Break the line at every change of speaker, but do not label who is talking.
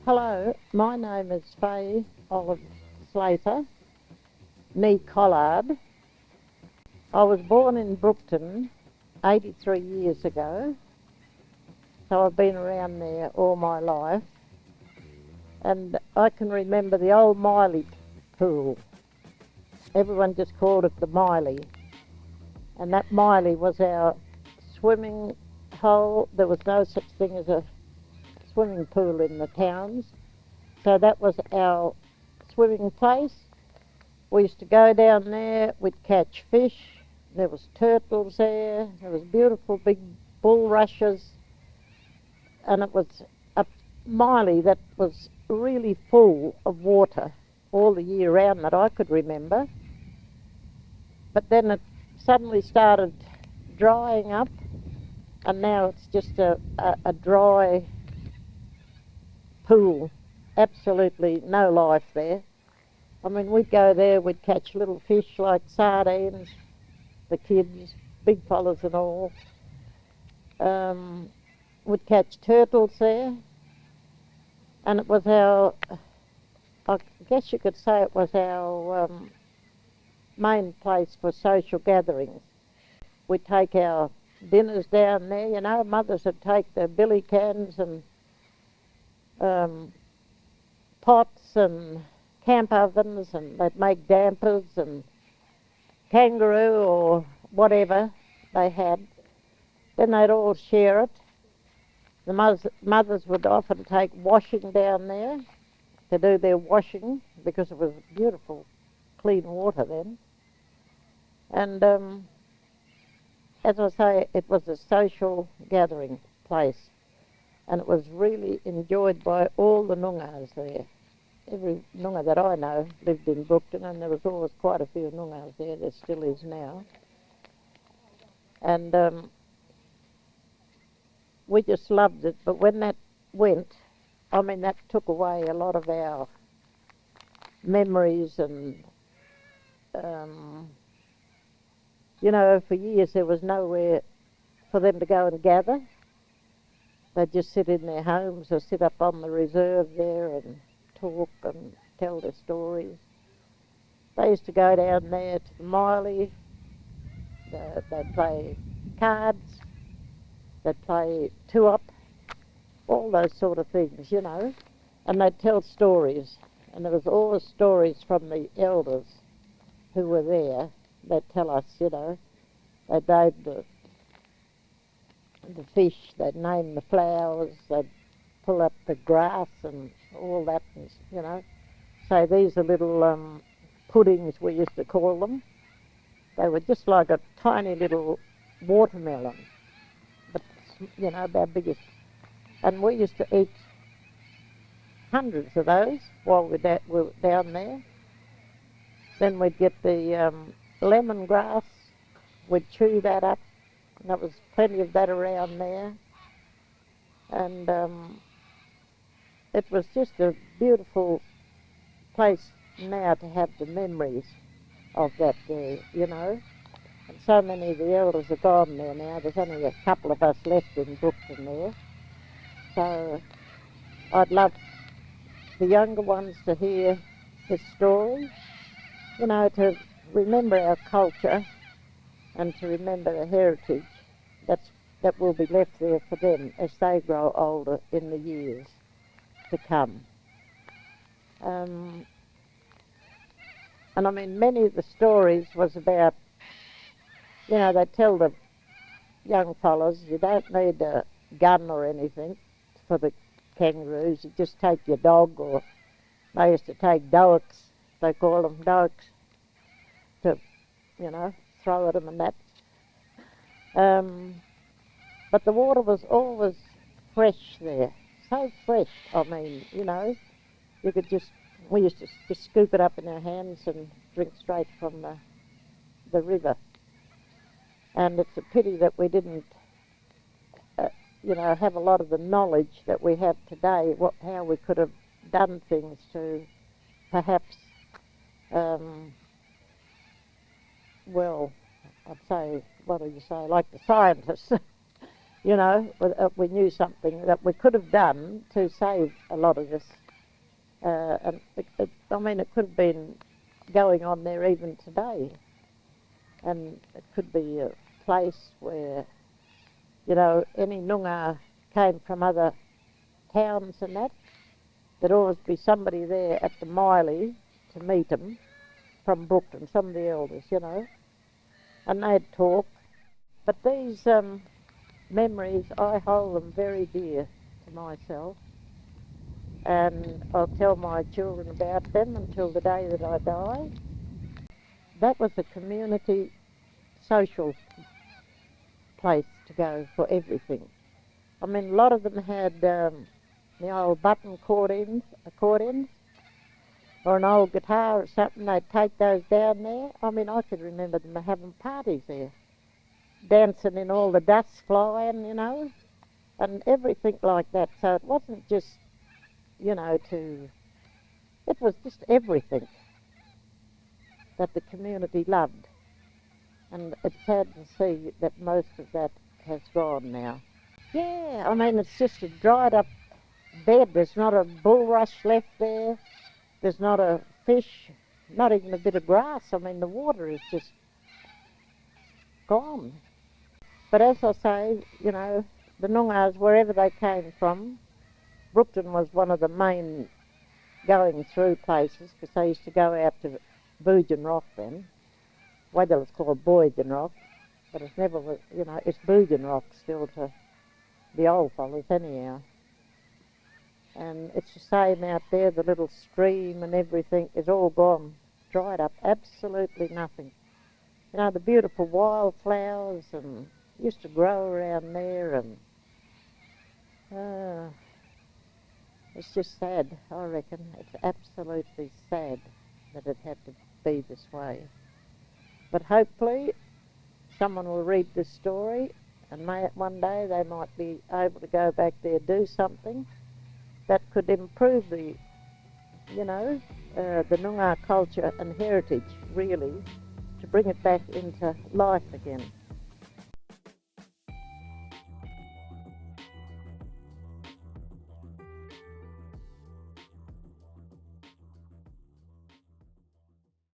Hello, my name is Faye Olive Slater, nee Collard. I was born in Brookton 83 years ago, so I've been around there all my life. And I can remember the old Miley pool. Everyone just called it the Miley. And that Miley was our swimming hole. There was no such thing as a swimming pool in the towns. So that was our swimming place. We used to go down there, we'd catch fish, there was turtles there was beautiful big bulrushes, and it was a Miley that was really full of water all the year round that I could remember. But then it suddenly started drying up, and now it's just a dry pool, absolutely no life there. I mean, we'd go there, we'd catch little fish like sardines, the kids, big fellas and all. We'd catch turtles there, and it was I guess you could say it was our main place for social gatherings. We'd take our dinners down there, you know, mothers would take their billy cans and pots and camp ovens, and they'd make dampers and kangaroo or whatever they had. Then they'd all share it. The mothers would often take washing down there to do their washing because it was beautiful, clean water then. And as I say, it was a social gathering place, and it was really enjoyed by all the Noongars there. Every Noongar that I know lived in Brookton, and there was always quite a few Noongars there. There still is now. And we just loved it. But when that went, I mean, that took away a lot of our memories. And, you know, for years there was nowhere for them to go and gather. They'd just sit in their homes or sit up on the reserve there and talk and tell their stories. They used to go down there to the Miley. They'd play cards, they'd play two-up, all those sort of things, you know, and they'd tell stories. And there was always stories from the elders who were there. They'd tell us, you know, they'd name the fish, they'd name the flowers, they'd pull up the grass and all that, and, you know. So these are little puddings, we used to call them. They were just like a tiny little watermelon, but, you know, about big as... And we used to eat hundreds of those while we were down there. Then we'd get the lemongrass, we'd chew that up, and there was plenty of that around there. And it was just a beautiful place now to have the memories of that there, you know. And so many of the elders are gone there now. There's only a couple of us left in Brookton there. So I'd love the younger ones to hear his story, you know, to remember our culture and to remember the heritage that will be left there for them as they grow older in the years to come. And I mean, many of the stories was about, you know, they tell the young fellas, you don't need a gun or anything for the kangaroos, you just take your dog, or they used to take doaks, they call them doaks, to, you know, throw at them and that. But the water was always fresh there, so fresh. I mean, you know, you could we used to just scoop it up in our hands and drink straight from the river. And it's a pity that we didn't, you know, have a lot of the knowledge that we have today, how we could have done things to perhaps, well, I'd say, what do you say, like the scientists, you know, we knew something that we could have done to save a lot of this. And I mean, it could have been going on there even today. And it could be a place where, you know, any Noongar came from other towns and that, there'd always be somebody there at the Miley to meet them from Brookton, some of the elders, you know, and they'd talk. But these memories, I hold them very dear to myself, and I'll tell my children about them until the day that I die. That was a community social place to go for everything. I mean, a lot of them had the old button accordions, or an old guitar or something. They'd take those down there. I mean, I could remember them having parties there, dancing in all the dust flying, you know, and everything like that. So it wasn't just, you know, it was just everything that the community loved. And it's sad to see that most of that has gone now. Yeah, I mean, it's just a dried up bed. There's not a bulrush left there. There's not a fish, not even a bit of grass. I mean, the water is just gone. But as I say, you know, the Noongars, wherever they came from, Brookton was one of the main going through places, because they used to go out to Boodja Rock then. Well, it's called Boodja Rock, but it's never, you know, it's Boodja Rock still to the old fellas anyhow. And it's the same out there, the little stream and everything is all gone, dried up, absolutely nothing. You know, the beautiful wildflowers and used to grow around there, and it's just sad, I reckon. It's absolutely sad that it had to be this way. But hopefully someone will read this story, and one day they might be able to go back there, do something that could improve the, you know, the Noongar culture and heritage, really, to bring it back into life again.